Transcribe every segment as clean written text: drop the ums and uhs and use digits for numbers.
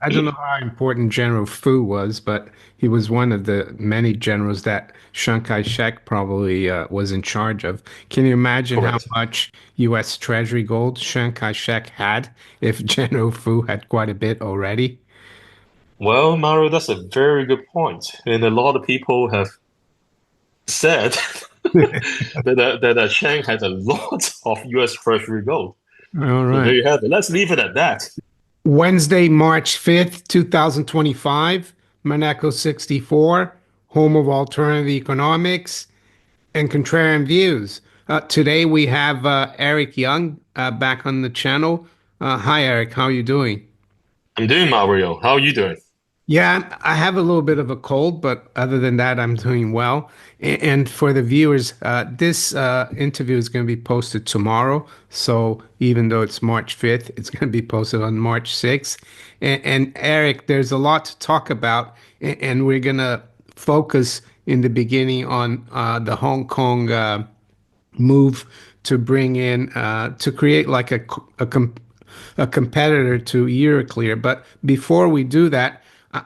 I don't know how important General Fu was, but he was one of the many generals that Chiang Kai-shek probably was in charge of. Can you imagine how Correct. much U.S. Treasury gold Chiang Kai-shek had if General Fu had quite a bit already? Well, Mario, that's a very good point. And a lot of people have said that Chang had a lot of US Treasury gold. All So there right. you have it. Let's leave it at that. Wednesday, March 5th, 2025, Monaco 64, home of alternative economics and contrarian views. Today we have Eric Yeung back on the channel. Hi, Eric. How are you doing? I'm doing Mario. How are you doing? Yeah, I have a little bit of a cold, but other than that, I'm doing well. And for the viewers, this interview is going to be posted tomorrow. So even though it's March 5th, it's going to be posted on March 6th. And Eric, there's a lot to talk about, and we're going to focus in the beginning on the Hong Kong move to bring in to create like a competitor to Euroclear. But before we do that,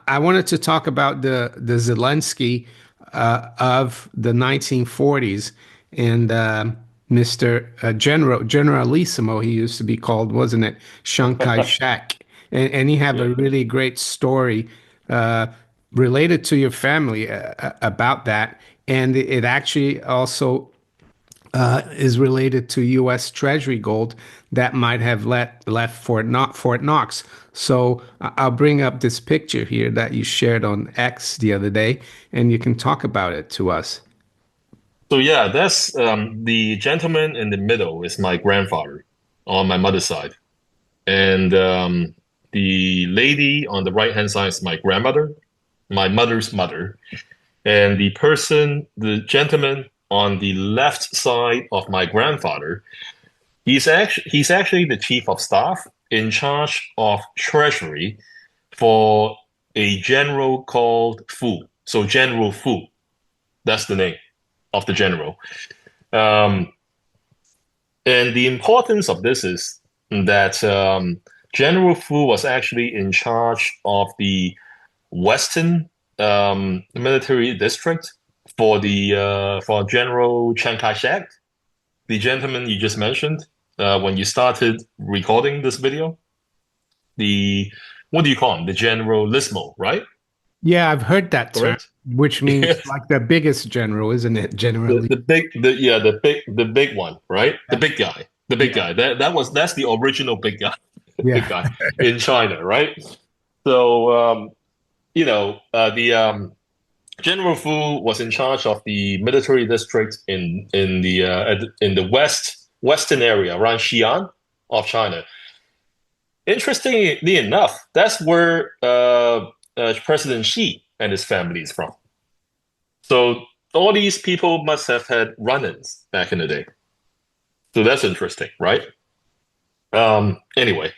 I wanted to talk about the Zelensky of the 1940s and Mr. Generalissimo, he used to be called, wasn't it? Chiang Kai-shek. And he have Yeah. a really great story related to your family about that. And it actually also is related to U.S. Treasury gold that might have left Fort Knox. So I'll bring up this picture here that you shared on X the other day, and you can talk about it to us. So yeah, that's the gentleman in the middle is my grandfather on my mother's side. And the lady on the right-hand side is my grandmother, my mother's mother. And the gentleman on the left side of my grandfather, he's actually the chief of staff in charge of treasury for a general called Fu. So General Fu, that's the name of the general. Um, and the importance of this is that General Fu was actually in charge of the Western military district for General Chiang Kai-shek, the gentleman you just mentioned when you started recording this video. The what do you call him? The Generalissimo, right? Yeah, I've heard that term, Correct. which means Yes. like the biggest general, isn't it? Generally. The big one, right? The Yeah. big guy. The big Yeah. guy. That's the original big guy, big Yeah. guy in China, right? So the General Fu was in charge of the military district in the western area around Xi'an of China. Interestingly enough, that's where President Xi and his family is from. So all these people must have had run-ins back in the day. So that's interesting, right? Anyway,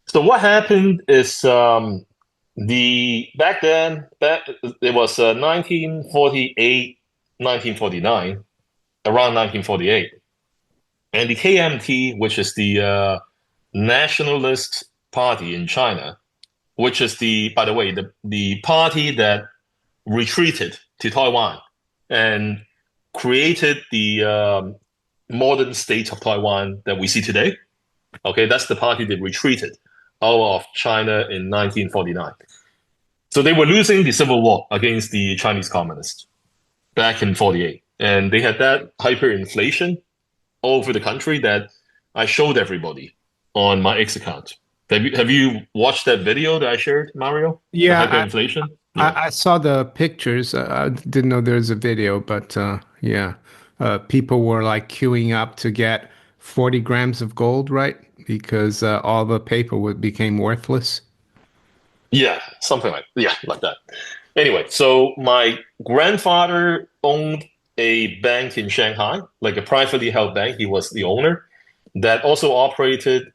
so what happened is the back then back it was 1948, 1949, around 1948, and the KMT, which is the Nationalist Party in China, which is the by the way the party that retreated to Taiwan and created the modern state of Taiwan that we see today. Okay, that's the party that retreated out of China in 1949. So they were losing the civil war against the Chinese communists back in 48. And they had that hyperinflation all over the country that I showed everybody on my X account. Have you watched that video that I shared, Mario? The Yeah, hyperinflation? Yeah. I saw the pictures. I didn't know there was a video, but yeah, people were like queuing up to get 40 grams of gold, right? Because all the paper would became worthless. Yeah, something like that. Anyway, so my grandfather owned a bank in Shanghai, like a privately held bank. He was the owner that also operated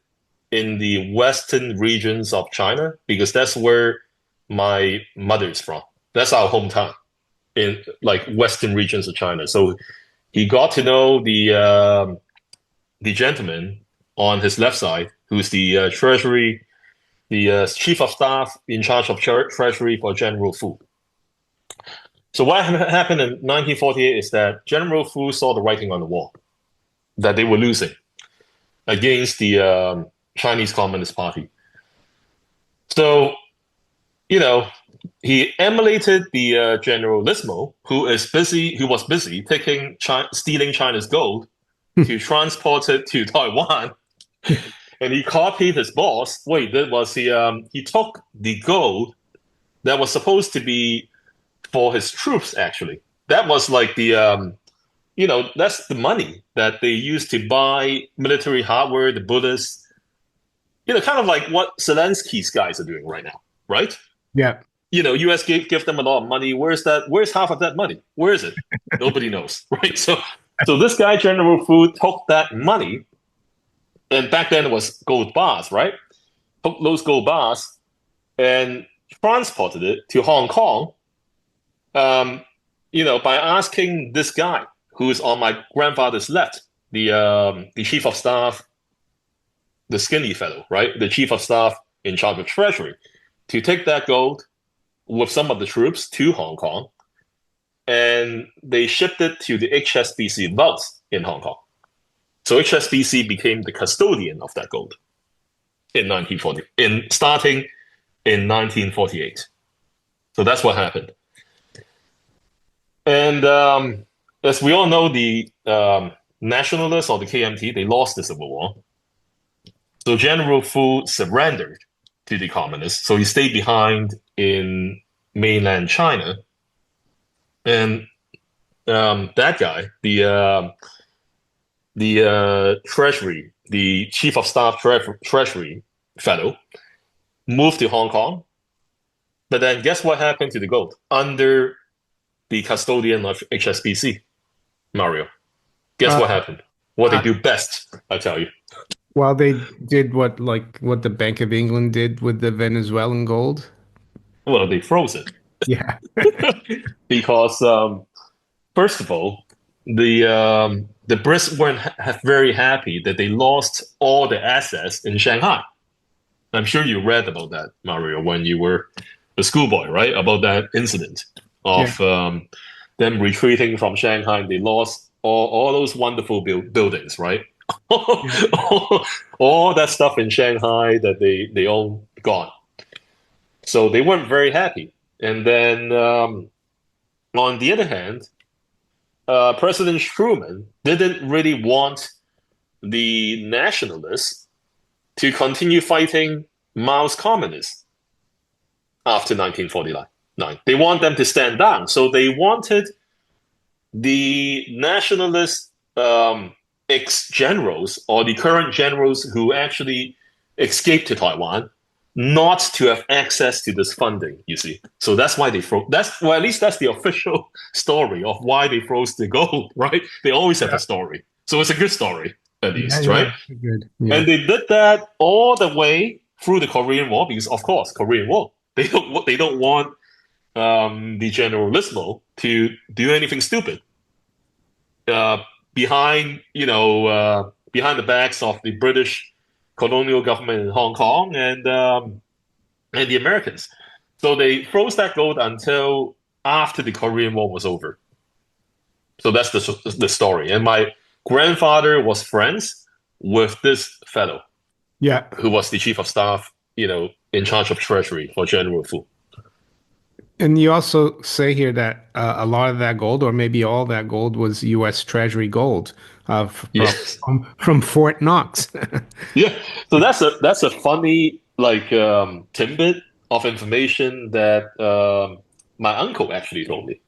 in the western regions of China because that's where my mother is from. That's our hometown in like western regions of China. So he got to know the gentleman on his left side, who's the treasury. the chief of staff in charge of treasury for General Fu. So what happened in 1948 is that General Fu saw the writing on the wall that they were losing against the Chinese Communist Party. So, you know, he emulated the Generalissimo, who was busy stealing China's gold to transport it to Taiwan, and he copied his boss. Wait, that was he took the gold that was supposed to be for his troops. Actually, that was like that's the money that they used to buy military hardware, the bullets. Kind of like what Zelensky's guys are doing right now, right? Yeah. US give them a lot of money. Where's that? Where's half of that money? Where is it? Nobody knows, right? So this guy, General Fu, took that money, and back then it was gold bars, right? Took those gold bars and transported it to Hong Kong, by asking this guy who's on my grandfather's left, the chief of staff, the skinny fellow, right? The chief of staff in charge of treasury, to take that gold with some of the troops to Hong Kong, and they shipped it to the HSBC vaults in Hong Kong. So HSBC became the custodian of that gold starting in 1948. So that's what happened. And as we all know, the nationalists or the KMT, they lost the Civil War. So General Fu surrendered to the communists. So he stayed behind in mainland China. And that guy, the treasury, the chief of staff treasury fellow, moved to Hong Kong. But then guess what happened to the gold under the custodian of HSBC, Mario? Guess what happened? What they do best, I tell you. Well, they did what the Bank of England did with the Venezuelan gold. Well, they froze it. Yeah. Because first of all, the Brits weren't very happy that they lost all the assets in Shanghai. I'm sure you read about that, Mario, when you were a schoolboy, right? About that incident of them retreating from Shanghai. They lost all those wonderful buildings, right? all that stuff in Shanghai that they all gone. So they weren't very happy. And then on the other hand, President Truman didn't really want the nationalists to continue fighting Mao's communists after 1949. They want them to stand down. So they wanted the nationalist ex-generals or the current generals who actually escaped to Taiwan not to have access to this funding, you see. So that's why they froze. At least that's the official story of why they froze the gold, right? They always have a story. So it's a good story, at least, right? Good. Yeah. And they did that all the way through the Korean War because, of course, Korean War. They don't want the Generalissimo to do anything stupid. Behind the backs of the British colonial government in Hong Kong and the Americans. So they froze that gold until after the Korean War was over. So that's the story. And my grandfather was friends with this fellow. Yeah. Who was the chief of staff, in charge of treasury for General Fu. And you also say here that a lot of that gold, or maybe all that gold, was U.S. Treasury gold from Fort Knox. Yeah, so that's a funny tidbit of information that my uncle actually told me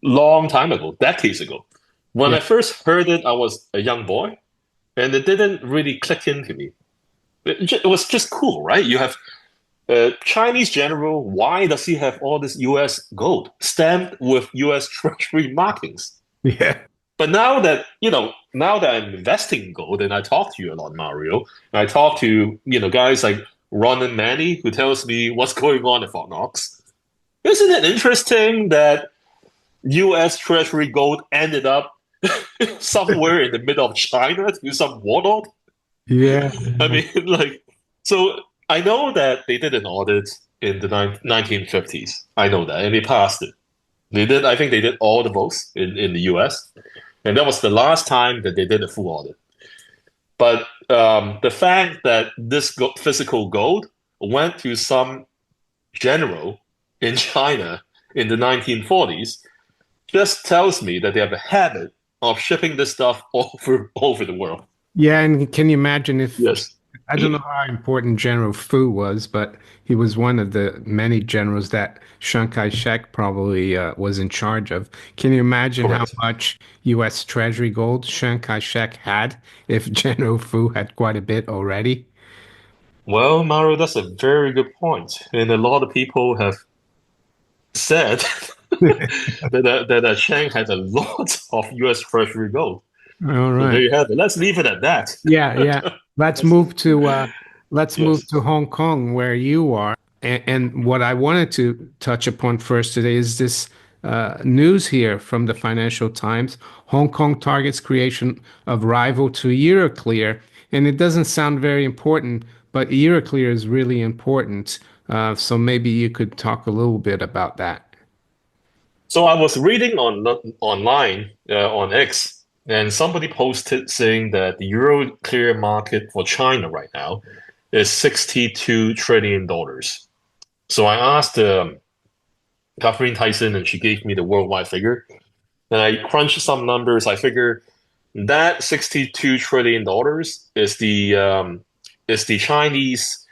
long time ago, decades ago. When I first heard it, I was a young boy, and it didn't really click into me. It was just cool, right? You have Chinese general, why does he have all this U.S. gold stamped with U.S. Treasury markings? Yeah. But now that I'm investing in gold, and I talk to you a lot, Mario, and I talk to guys like Ron and Manny who tells me what's going on at Fort Knox. Isn't it interesting that U.S. Treasury gold ended up somewhere in the middle of China to some warlord? Yeah. I mean, so. I know that they did an audit in the 1950s. I know that, and they passed it. They did. I think they did all the votes in the U.S., and that was the last time that they did a full audit. But the fact that this physical gold went to some general in China in the 1940s just tells me that they have a habit of shipping this stuff over the world. Yeah, and can you imagine if Yes, I don't know how important General Fu was, but he was one of the many generals that Chiang Kai-shek probably was in charge of. Can you imagine how correct. much U.S. Treasury gold Chiang Kai-shek had if General Fu had quite a bit already? Well, Mario, that's a very good point, and a lot of people have said that Chang had a lot of U.S. Treasury gold. All So there right. you have it. Let's leave it at that. Yeah, yeah. Let's Let's- move to let's move yes. to Hong Kong where you are. And what I wanted to touch upon first today is this news here from the Financial Times. Hong Kong targets creation of rival to Euroclear. And it doesn't sound very important, but Euroclear is really important. So maybe you could talk a little bit about that. So I was reading online on X, and somebody posted saying that the Euro clear market for China right now is $62 trillion. So I asked Catherine Tyson, and she gave me the worldwide figure. And I crunched some numbers. I figure that $62 trillion is the Chinese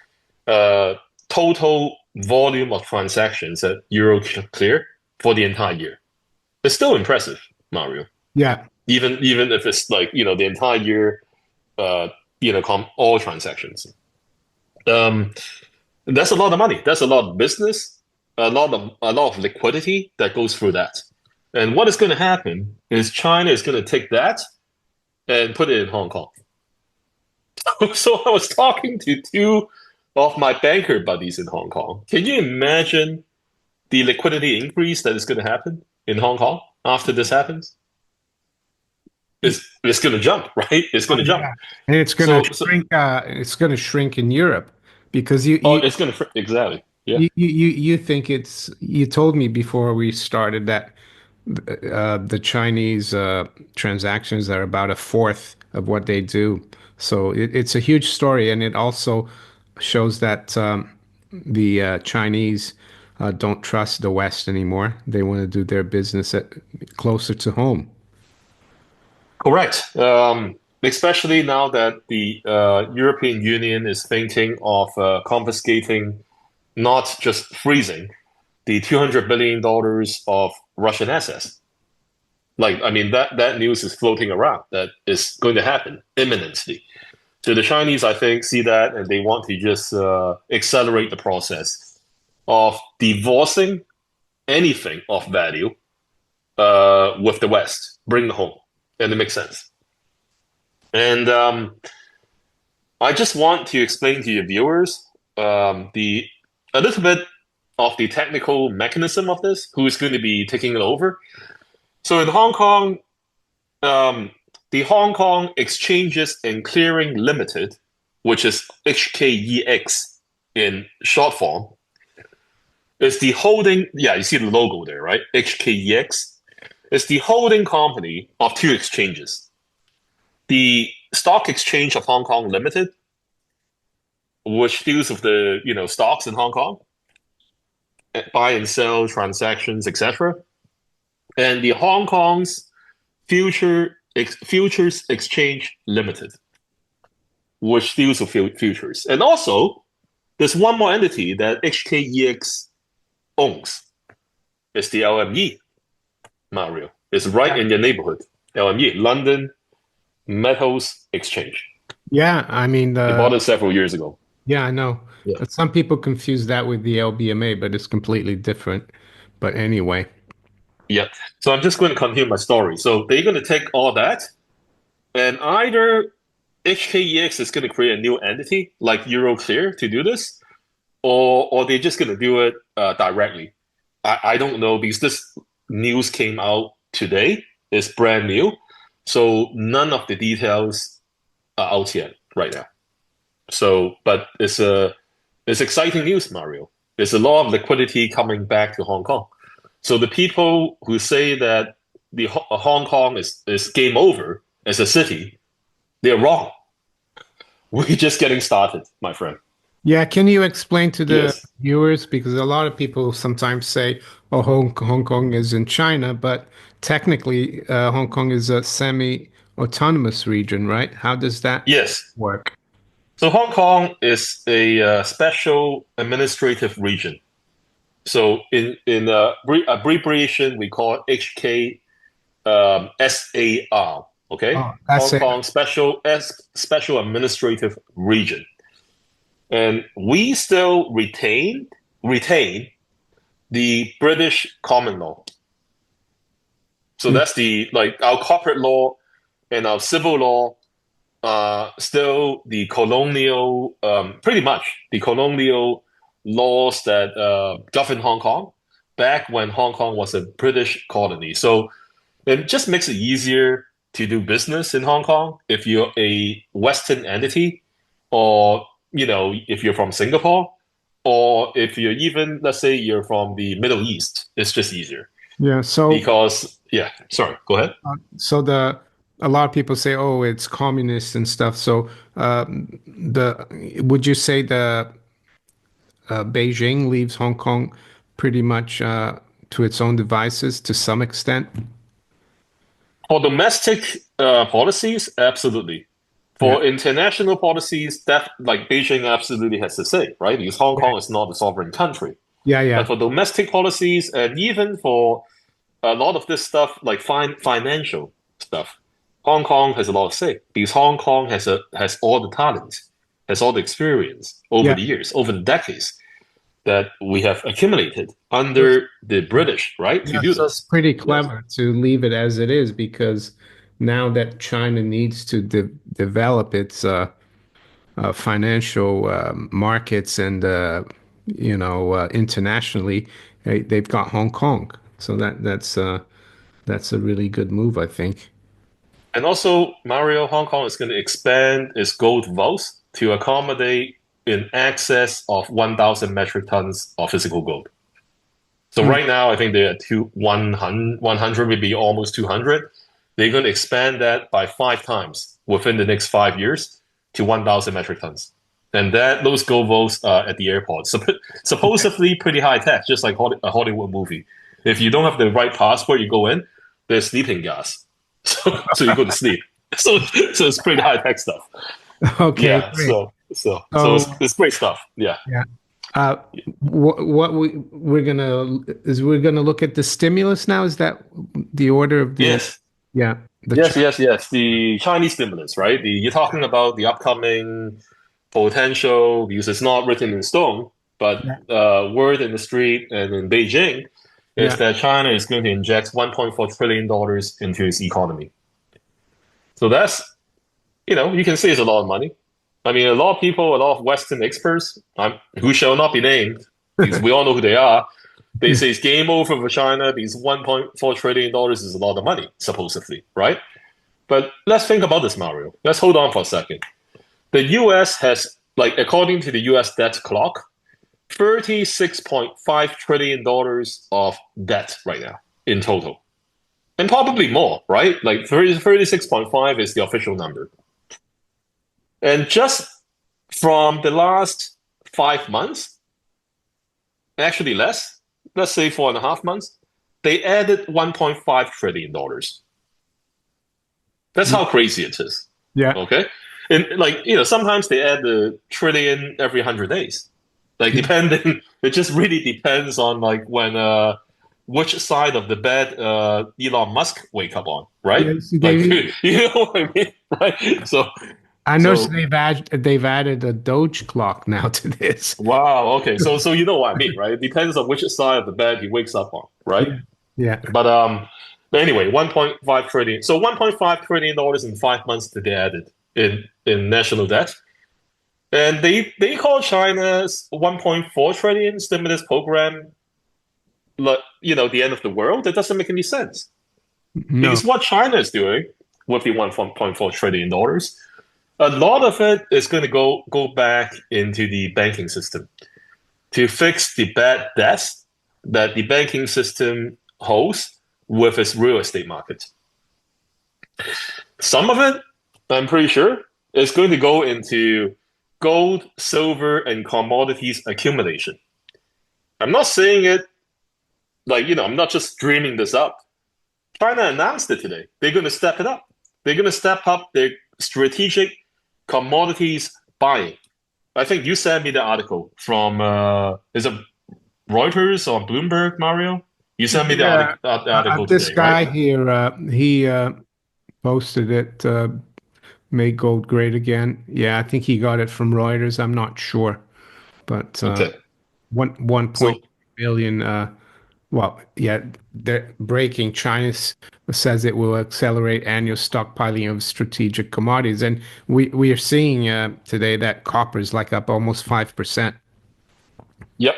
uh, total volume of transactions at Euroclear for the entire year. It's still impressive, Mario. Yeah. Even if it's like the entire year, uh, all transactions. Um, that's a lot of money. That's a lot of business, a lot of liquidity that goes through that. And what is going to happen is China is going to take that and put it in Hong Kong. So I was talking to two of my banker buddies in Hong Kong. Can you imagine the liquidity increase that is going to happen in Hong Kong after this happens? It's going to jump, right? It's going to jump. Yeah. And it's gonna So shrink it's gonna shrink in Europe because you oh, you it's going to exactly. Yeah. you think it's you told me before we started that the Chinese transactions are about a fourth of what they do. So it's a huge story, and it also shows that the Chinese don't trust the West anymore. They want to do their business closer to home. Correct. Especially now that the European Union is thinking of confiscating, not just freezing, the $200 billion of Russian assets. Like, I mean, that news is floating around. That is going to happen imminently. So the Chinese, I think, see that and they want to just accelerate the process of divorcing anything of value with the West, bring it home, and it makes sense. And I just want to explain to your viewers the a little bit of the technical mechanism of this, who is going to be taking it over. So in Hong Kong, um, the Hong Kong Exchanges and Clearing Limited, which is HKEX in short form, is the holding. Yeah, you see the logo there, right? HKEX is the holding company of two exchanges. The Stock Exchange of Hong Kong Limited, which deals with the stocks in Hong Kong, buy and sell transactions, etc., and the Hong Kong's Futures Exchange Limited, which deals with futures. And also, there's one more entity that HKEX owns. It's the LME, Mario. It's right in your neighborhood. LME, London Metals Exchange. Yeah, I mean They bought it several years ago. yeah, I know. Yeah. Some people confuse that with the LBMA, but it's completely different. But anyway, Yeah. So I'm just going to continue my story. So they're going to take all that, and either HKEX is going to create a new entity like Euroclear to do this, or they're just going to do it directly. I don't know because this news came out today. It's brand new. So none of the details are out yet right now. So, but it's a It's exciting news, Mario. There's a lot of liquidity coming back to Hong Kong. So the people who say that the Hong Kong is game over as a city, they're wrong. We're just getting started, my friend. Yeah, can you explain to the Yes. viewers, because a lot of people sometimes say, "Oh, Hong Kong is in China," but technically, Hong Kong is a semi-autonomous region, right? How does that Yes. work? So Hong Kong is a special administrative region. So in abbreviation, we call it HK SAR. Okay, Oh, that's Hong it. Kong Special Administrative Region, and we still retain the British common law. So Mm. that's the like our corporate law and our civil law still the colonial, pretty much the colonial laws that govern Hong Kong back when Hong Kong was a British colony. So it just makes it easier to do business in Hong Kong if you're a Western entity, or if you're from Singapore, or if you're even, let's say, you're from the Middle East. It's just easier Yeah. because, yeah. Sorry, go ahead. So the a lot of people say, "Oh, it's communist and stuff." So the would you say the Beijing leaves Hong Kong pretty much to its own devices to some extent? For domestic policies, absolutely. Yeah. For international policies, that like Beijing absolutely has to say, right? Because Hong Yeah. Kong is not a sovereign country. Yeah. But Yeah. for domestic policies, and even for a lot of this stuff, like financial stuff, Hong Kong has a lot of say because Hong Kong has all the talent, has all the experience over Yeah. the years, over the decades that we have accumulated under the British, right, to Yeah, do so it's this. pretty Yes. clever to leave it as it is because now that China needs to develop its financial markets and internationally, they've got Hong Kong. So that's a really good move, I think. And also, Mario, Hong Kong is going to expand its gold vaults to accommodate in excess of 1,000 metric tons of physical gold. So Hmm. right now, I think they're at 100, maybe almost 200. They're going to expand that by 5 times within the next 5 years to 1,000 metric tons. And those gold vaults are at the airport. Supposedly pretty high tech, just like a Hollywood movie. If you don't have the right passport, you go in, there's sleeping gas. So you go to sleep. So it's pretty high tech stuff. Okay, Yeah. great. So So it's great stuff. Yeah. yeah, uh, what we're gonna look at the stimulus now. Is that the order of the Yes. yeah the Yes, China? yes, yes. The Chinese stimulus, right? You're talking about the upcoming potential, because it's not written in stone, but Yeah, word in the street and in Beijing is yeah. that China is going to inject $1.4 trillion into its economy. So you can say it's a lot of money. I mean, a lot of people, a lot of Western experts, who shall not be named, because we all know who they are, they say it's game over for China because $1.4 trillion is a lot of money, supposedly, right? But let's think about this, Mario. Let's hold on for a second. The US has, like, according to the US debt clock, $36.5 trillion of debt right now in total. And probably more, right? Like 36.5 is the official number. And just from the last 5 months, actually less, let's say 4.5 months, they added $1.5 trillion. That's Yeah. how crazy it is. Yeah. Okay. And like, sometimes they add the trillion every 100 days. Like Yeah. depending, it just really depends on like when which side of the bed Elon Musk wake up on, right? Yeah, see, Like you know what I mean? Right. So I noticed so they've added a Doge clock now to this. wow, okay. So you know what I mean, right? It depends on which side of the bed he wakes up on, right? Yeah. Yeah. But anyway, 1.5 trillion. So $1.5 trillion in 5 months that they added in national debt. And they call China's 1.4 trillion stimulus program, like, the end of the world. That doesn't make any sense. No. Because what China is doing with the $1.4 trillion, A lot of it is going to go back into the banking system to fix the bad debts that the banking system holds with its real estate market. Some of it, I'm pretty sure, is going to go into gold, silver, and commodities accumulation. I'm not saying it I'm not just dreaming this up. China announced it today. They're going to step it up. They're going to step up their strategic commodities buying. I think you sent me the article from, is it Reuters or Bloomberg, Mario? You sent me the Yeah, article this today, right? guy here, he posted it, "Make gold great again." Yeah, I think he got it from Reuters. I'm not sure, but Okay. one So, point billion. Well, yeah, they're breaking. China says it will accelerate annual stockpiling of strategic commodities, and we are seeing today that copper is like up almost 5%. yep.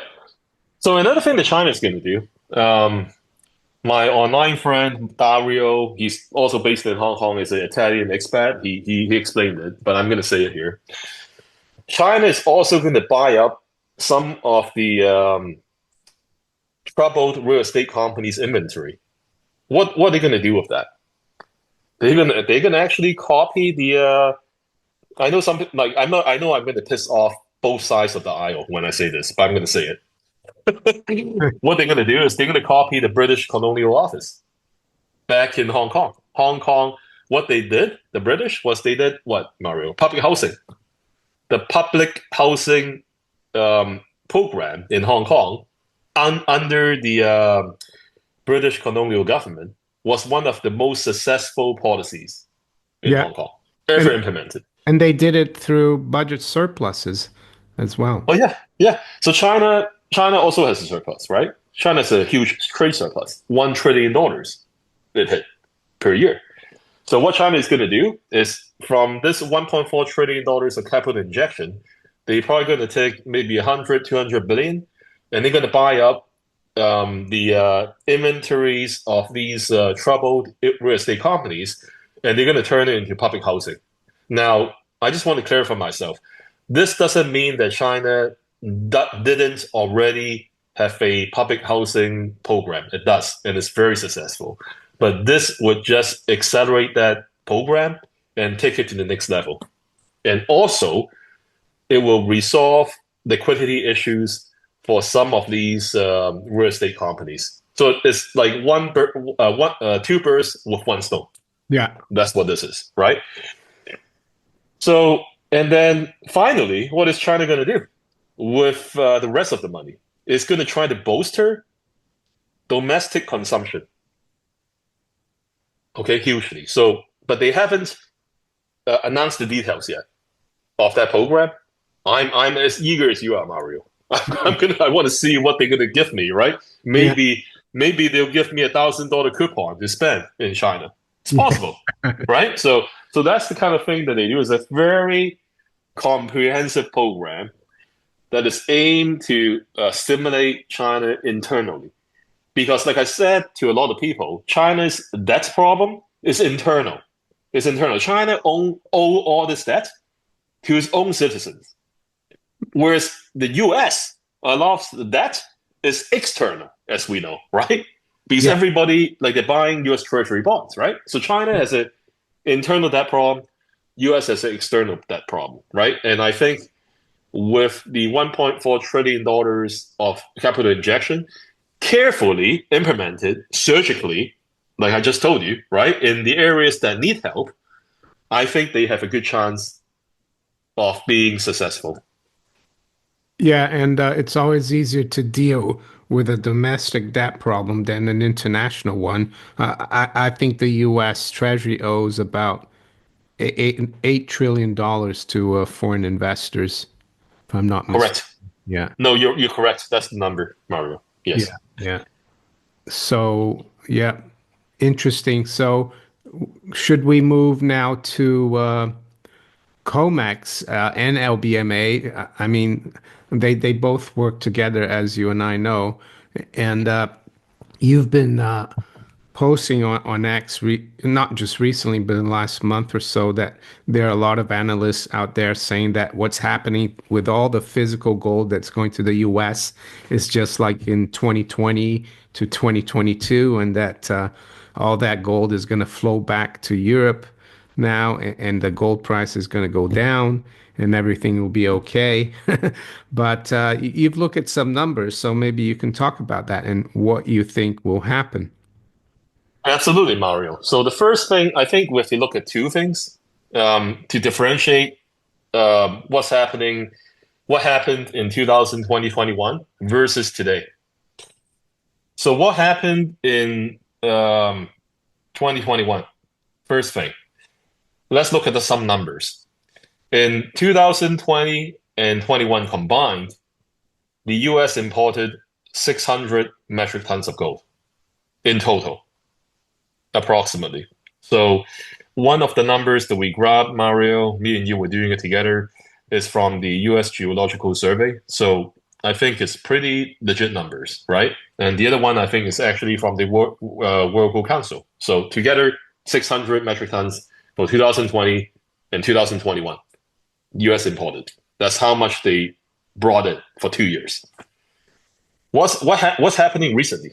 So another thing that China is going to do, my online friend Dario, he's also based in Hong Kong, is an Italian expat. He explained it, but I'm going to say it here. China is also going to buy up some of the troubled real estate companies' inventory. What are they going to do with that? They're gonna actually copy the. I know something like I'm not. I know I'm going to piss off both sides of the aisle when I say this, but I'm going to say it. What they're going to do is they're going to copy the British Colonial Office back in Hong Kong. Hong Kong, what they did, the British, was they did what, Mario? Public housing. The public housing program in Hong Kong under the British colonial government was one of the most successful policies in Yeah, Hong Kong ever and implemented. and they did it through budget surpluses as well. Oh yeah, yeah. So China also has a surplus, right? China has a huge trade surplus, $1 trillion it hit per year. So what China is going to do is from this $1.4 trillion of capital injection, they're probably going to take maybe 100, 200 billion, and they're going to buy up the inventories of these troubled real estate companies, and they're going to turn it into public housing. Now, I just want to clarify myself. This doesn't mean that China didn't already have a public housing program. It does, and it's very successful. But this would just accelerate that program and take it to the next level. And also, it will resolve liquidity issues for some of these real estate companies. So it's like two birds with one stone. Yeah, That's what this is, right? So, and then finally, what is China going to do with the rest of the money? It's going to try to bolster domestic consumption. Okay, hugely. So, but they haven't announced the details yet of that program. I'm as eager as you are, Mario. I want to see what they're gonna give me, right? yeah, Maybe they'll give me $1,000 coupon to spend in China. It's possible, right? So that's the kind of thing that they do. Is a very comprehensive program that is aimed to stimulate China internally. Because, like I said to a lot of people, China's debt problem is internal. It's internal. China owe all this debt to its own citizens. Whereas the US, a lot of the debt is external, as we know, right? Because yeah, everybody, like they're buying US Treasury bonds, right? So China has an internal debt problem, US has an external debt problem, right? And I think with the $1.4 trillion of capital injection, carefully implemented surgically, like I just told you, right, in the areas that need help, I think they have a good chance of being successful. yeah. And it's always easier to deal with a domestic debt problem than an international one. I think the U.S. Treasury owes about $8 trillion to foreign investors, if I'm not mistaken. Correct. Yeah, No, you're correct. That's the number, Mario. yeah, Yes. yeah. So, yeah, interesting. So, should we move now to Comex and LBMA? I mean, they both work together, as you and I know. And you've been posting on X, not just recently, but in the last month or so, that there are a lot of analysts out there saying that what's happening with all the physical gold that's going to the US is just like in 2020 to 2022, and that all that gold is going to flow back to Europe now, and the gold price is going to go down and everything will be okay. But you've looked at some numbers, so maybe you can talk about that and what you think will happen. Absolutely, Mario. So the first thing, I think we have to look at two things to differentiate what happened in 2021 versus today. So what happened in 2021? First thing, let's look at some numbers. In 2020 and 21 combined, the US imported 600 metric tons of gold in total, approximately. So one of the numbers that we grabbed, Mario, me and you were doing it together, is from the US Geological Survey. So I think it's pretty legit numbers, right? And the other one I think is actually from the World Gold Council. So together, 600 metric tons for 2020 and 2021, US imported. That's how much they brought in for 2 years. What's happening recently?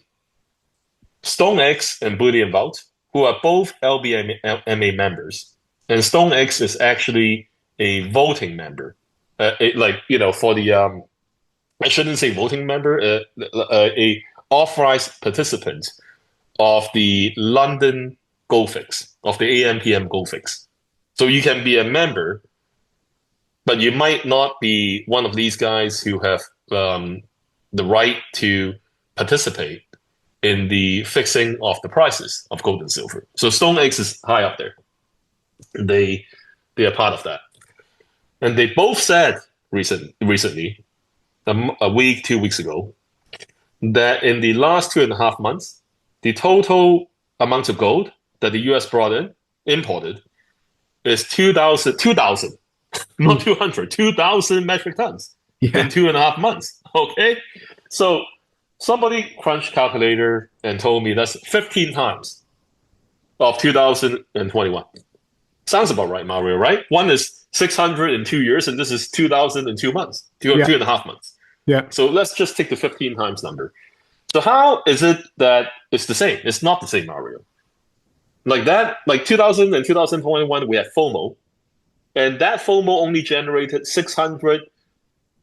StoneX and Bullion Vault, who are both LBMA members, and StoneX is actually a voting member, for the I shouldn't say voting member, a authorized participant of the London Gold Fix, of the AMPM Gold Fix. So you can be a member, but you might not be one of these guys who have the right to participate in the fixing of the prices of gold and silver. So StoneX is high up there. They are part of that. And they both said recently, a week, 2 weeks ago, that in the last 2.5 months, the total amount of gold that the US imported, is 2,000, not 200, 2,000 metric tons Yeah. in 2.5 months. Okay? So somebody crunched calculator and told me that's 15 times of 2021. Sounds about right, Mario, right? One is 600 in 2 years, and this is 2,000 in 2 months, Yeah. 2.5 months. Yeah. So let's just take the 15 times number. So how is it that it's the same? It's not the same, Mario. Like that, like 2000 and 2021, we had FOMO, and that FOMO only generated 600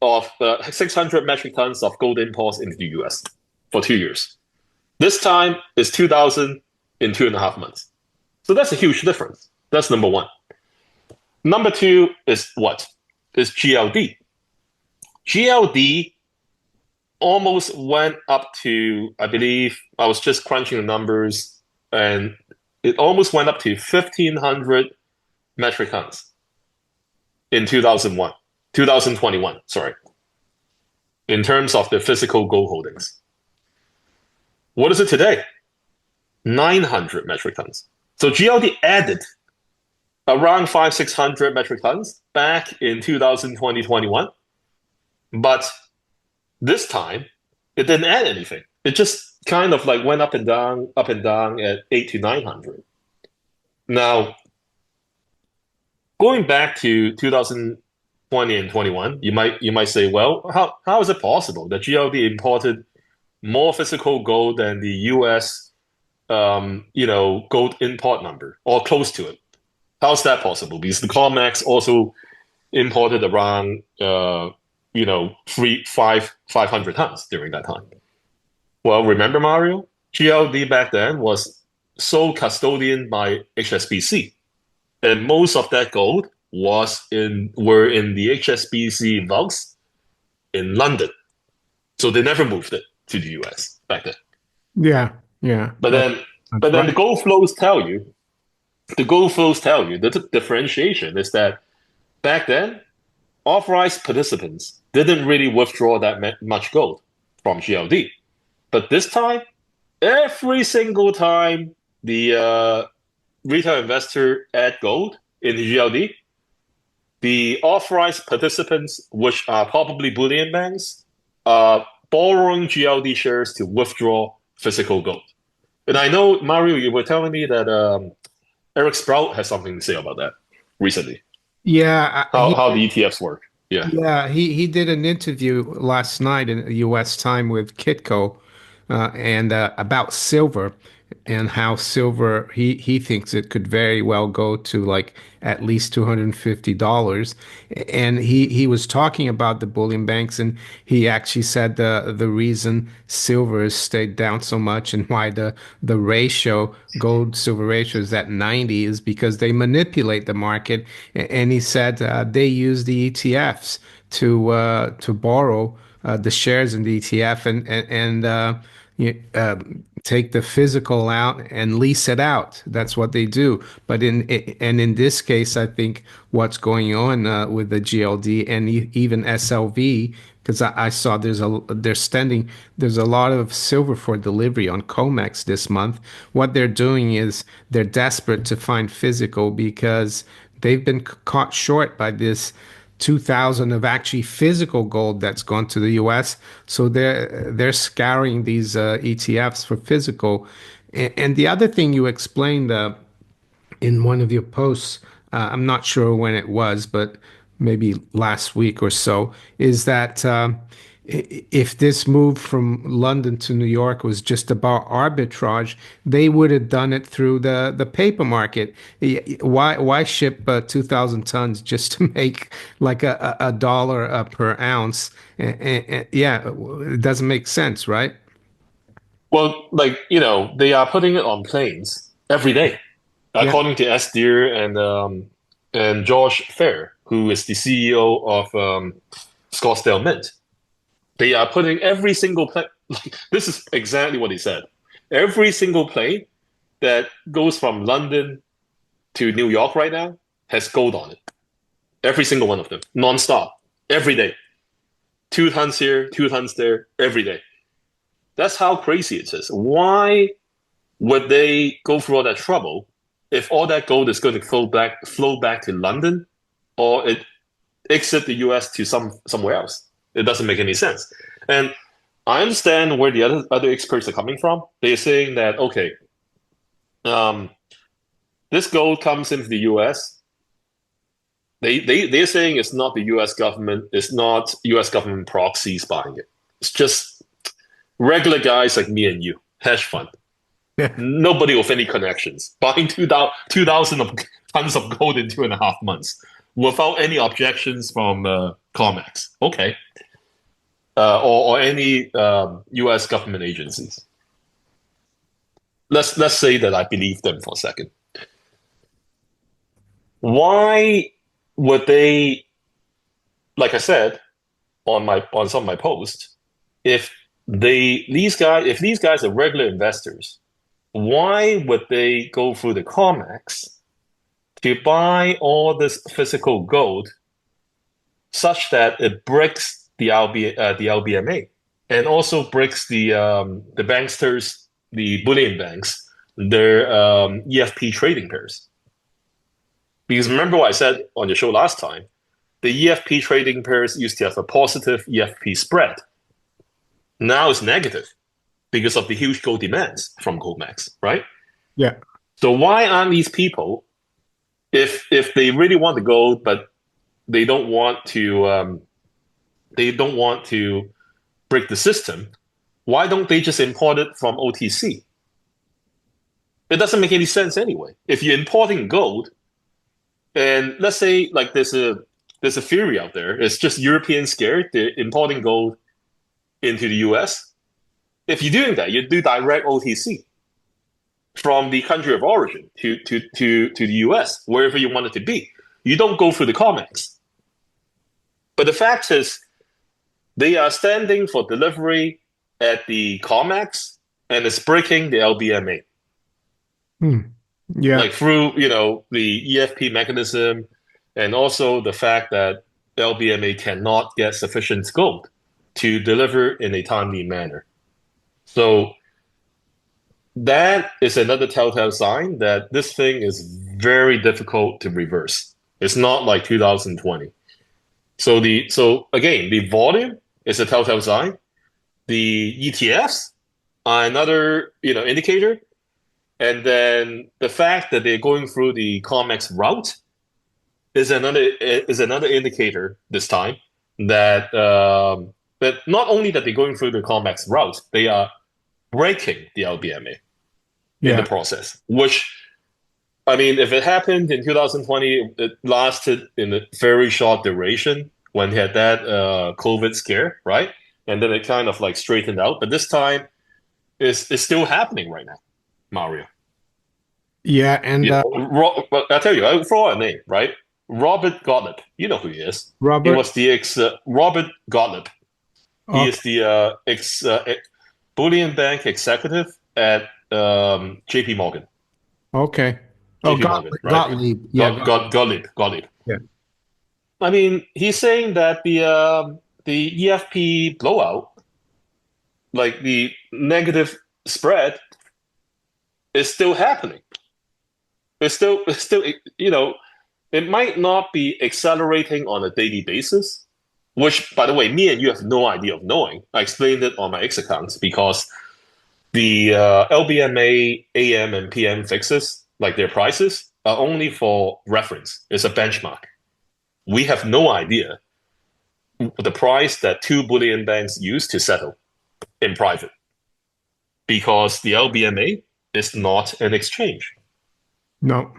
metric tons of gold imports into the US for 2 years. This time is 2,000 in 2.5 months. So that's a huge difference. That's number one. Number two is what? Is GLD. GLD almost went up to, I believe, I was just crunching the numbers, and it almost went up to 1,500 metric tons in 2021, sorry, in terms of the physical gold holdings. What is it today? 900 metric tons. So GLD added around 500-600 metric tons back in 2020-21, but this time it didn't add anything. It just kind of like went up and down at 800 to 900. Now, going back to 2020 and 21, you might say, well, how is it possible that GLD imported more physical gold than the US gold import number, or close to it? How's that possible? Because the Comex also imported around 500 tons during that time. Well, remember, Mario, GLD back then was sole custodian by HSBC, and most of that gold were in the HSBC vaults in London. So they never moved it to the US back then. Yeah. Yeah. But then right. the gold flows tell you the differentiation is that back then, authorized participants didn't really withdraw that much gold from GLD. But this time, every single time the retail investor add gold in the GLD, the authorized participants, which are probably bullion banks, are borrowing GLD shares to withdraw physical gold. And I know, Mario, you were telling me that Eric Sprout has something to say about that recently. Yeah, How the ETFs work. Yeah. he did an interview last night in U.S. time with Kitco, and about silver and how silver he thinks it could very well go to like at least $250. And he was talking about the bullion banks, and he actually said the reason silver has stayed down so much and why the ratio gold silver ratio is at 90 is because they manipulate the market. And he said they use the ETFs to borrow the shares in the ETF and take the physical out and lease it out. That's what they do. But in this case, I think what's going on with the GLD and even SLV, because I saw there's a lot of silver for delivery on Comex this month. What they're doing is they're desperate to find physical because they've been caught short by this 2,000 of actually physical gold that's gone to the US. So they're scouring these ETFs for physical. And the other thing you explained in one of your posts, I'm not sure when it was, but maybe last week or so, is that if this move from London to New York was just about arbitrage, they would have done it through the paper market. Why ship 2,000 tons just to make like a dollar per ounce? Yeah, it doesn't make sense, right? Well, like, they are putting it on planes every day, Yeah. according to Deer and Josh Fair, who is the CEO of Scottsdale Mint. They are putting every single plane. This is exactly what he said. Every single plane that goes from London to New York right now has gold on it. Every single one of them, nonstop, every day. 2 tons here, 2 tons there, every day. That's how crazy it is. Why would they go through all that trouble if all that gold is going to flow back to London, or it exit the US to somewhere else? It doesn't make any sense. And I understand where the other experts are coming from. They're saying that, okay, um, this gold comes into the US. They're saying it's not the US government, it's not US government proxies buying it. It's just regular guys like me and you, hedge fund. Yeah. Nobody with any connections buying 2,000 of tons of gold in 2.5 months without any objections from Comex. Okay. Or any U.S. government agencies. Let's say that I believe them for a second. Why would they, like I said on some of my posts, if these guys are regular investors, why would they go through the Comex to buy all this physical gold such that it breaks the LBMA and also breaks the banksters, the bullion banks, their EFP trading pairs? Because remember what I said on the show last time, the EFP trading pairs used to have a positive EFP spread. Now it's negative because of the huge gold demands from Comex, right? Yeah. So why aren't these people, if they really want the gold, but they don't want to break the system, why don't they just import it from OTC? It doesn't make any sense anyway. If you're importing gold, and let's say like there's a theory out there, it's just Europeans scared, they're importing gold into the US. If you're doing that, you do direct OTC from the country of origin to the US, wherever you want it to be. You don't go through the Comex. But the fact is, they are standing for delivery at the Comex, and it's breaking the LBMA. Yeah. Like through, the EFP mechanism, and also the fact that LBMA cannot get sufficient gold to deliver in a timely manner. So that is another telltale sign that this thing is very difficult to reverse. It's not like 2020. So again, the volume is a telltale sign. The ETFs are another indicator. And then the fact that they're going through the Comex route is another indicator this time that that not only that they're going through the Comex route, they are breaking the LBMA in the Yeah. process. Which I mean, if it happened in 2020, it lasted in a very short duration when he had that COVID scare, right? And then it kind of like straightened out. But this time, it's still happening right now, Mario. Yeah, and Yeah, well, I'll tell you, I'll throw out a name, right? Robert Gottlieb. You know who he is. He Robert. was the ex Robert Gottlieb. He is Okay. the ex Bullion Bank executive at JP Morgan. Okay. Oh, JP Morgan, right? Gottlieb. Yeah, Gottlieb. Gottlieb. Yeah. I mean, he's saying that the EFP blowout, like the negative spread, is still happening. It's still, it might not be accelerating on a daily basis, which, by the way, me and you have no idea of knowing. I explained it on my X account because the LBMA AM and PM fixes, like their prices, are only for reference. It's a benchmark. We have no idea the price that two bullion banks use to settle in private because the LBMA is not an exchange. No.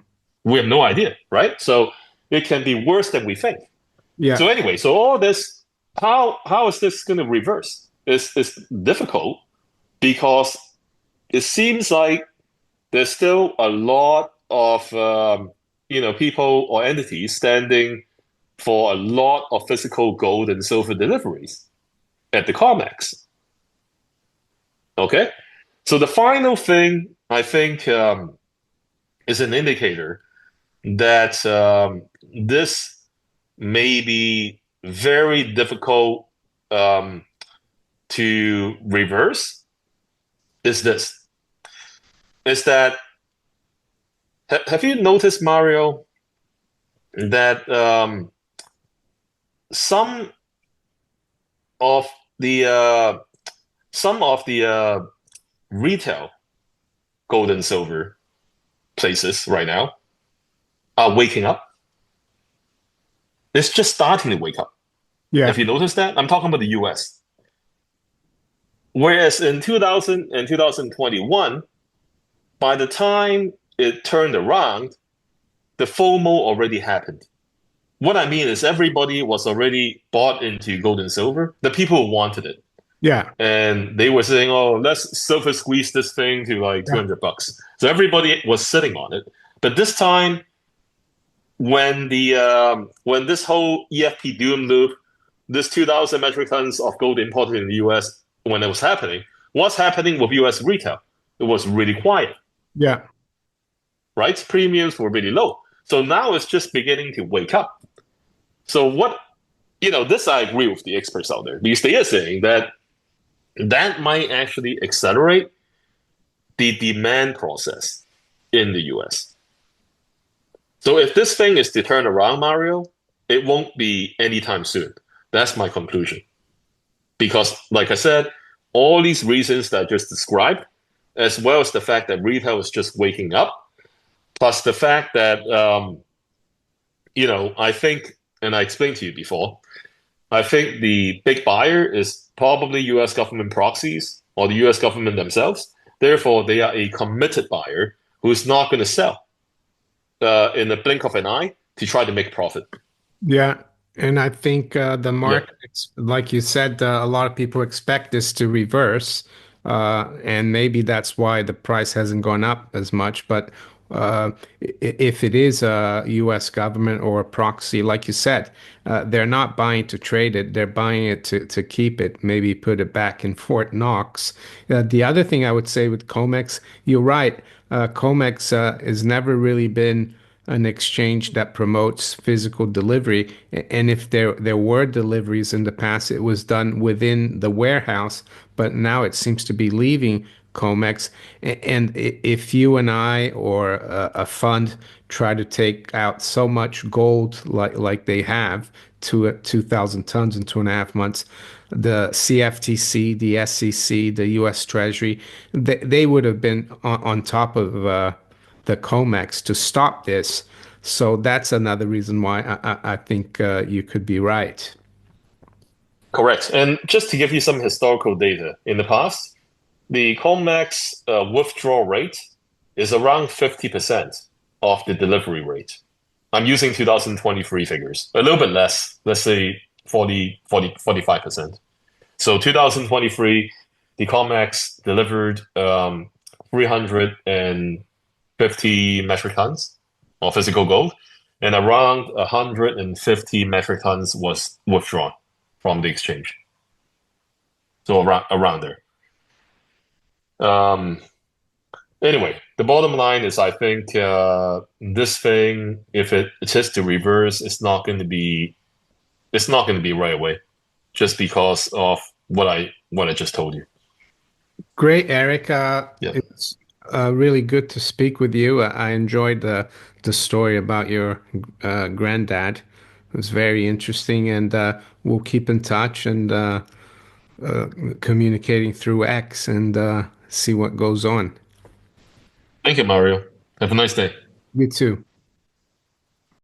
We have no idea, right? So it can be worse than we think. Yeah. So anyway, so all this, how is this going to reverse? It's difficult because it seems like there's still a lot of people or entities standing for a lot of physical gold and silver deliveries at the Comex. Okay, so the final thing I think is an indicator that this may be very difficult um, to reverse. Is this? Is that have you noticed, Mario, that some of the uh, some of the retail gold and silver places right now are waking up. It's just starting to wake up. Yeah. Have you noticed that? I'm talking about the US. Whereas in 2000 and 2021, by the time it turned around, the FOMO already happened. What I mean is everybody was already bought into gold and silver, the people who wanted it. Yeah. And they were saying, oh, let's silver squeeze this thing to like Yeah. $200. So everybody was sitting on it. But this time, when this whole EFP Doom Loop, this 2,000 metric tons of gold imported in the US, when it was happening, what's happening with US retail? It was really quiet, Yeah. right? Premiums were really low. So now it's just beginning to wake up. So this I agree with the experts out there. They are saying that that might actually accelerate the demand process in the US. So if this thing is to turn around, Mario, it won't be anytime soon. That's my conclusion. Because, like I said, all these reasons that I just described, as well as the fact that retail is just waking up, plus the fact that, I think, and I explained to you before, I think the big buyer is probably US government proxies or the US government themselves. Therefore, they are a committed buyer who's not going to sell in the blink of an eye to try to make profit. Yeah. And I think the Yeah. markets, like you said, a lot of people expect this to reverse. And maybe that's why the price hasn't gone up as much. But if it is a US government or a proxy, like you said, they're not buying to trade it. They're buying it to keep it, maybe put it back in Fort Knox. The other thing I would say with Comex, you're right. Comex has never really been an exchange that promotes physical delivery. And if there were deliveries in the past, it was done within the warehouse, but now it seems to be leaving Comex. And if you and I or a fund try to take out so much gold like they have, 2,000 tons in 2.5 months, the CFTC, the SEC, the U.S. Treasury, they would have been on top of the Comex to stop this. So that's another reason why I think you could be right. Correct. And just to give you some historical data, in the past, the Comex withdrawal rate is around 50% of the delivery rate. I'm using 2023 figures, a little bit less, let's say 45%. So 2023, the Comex delivered 350 metric tons of physical gold, and around 150 metric tons was withdrawn from the exchange. So around there. Um, anyway, the bottom line is I think this thing, if it is to reverse, it's not going to be right away, just because of what I just told you. Great, Eric. Yeah. It's really good to speak with you. I enjoyed the story about your granddad. It was very interesting, and we'll keep in touch and communicating through X and see what goes on. Thank you, Mario. Have a nice day. You too.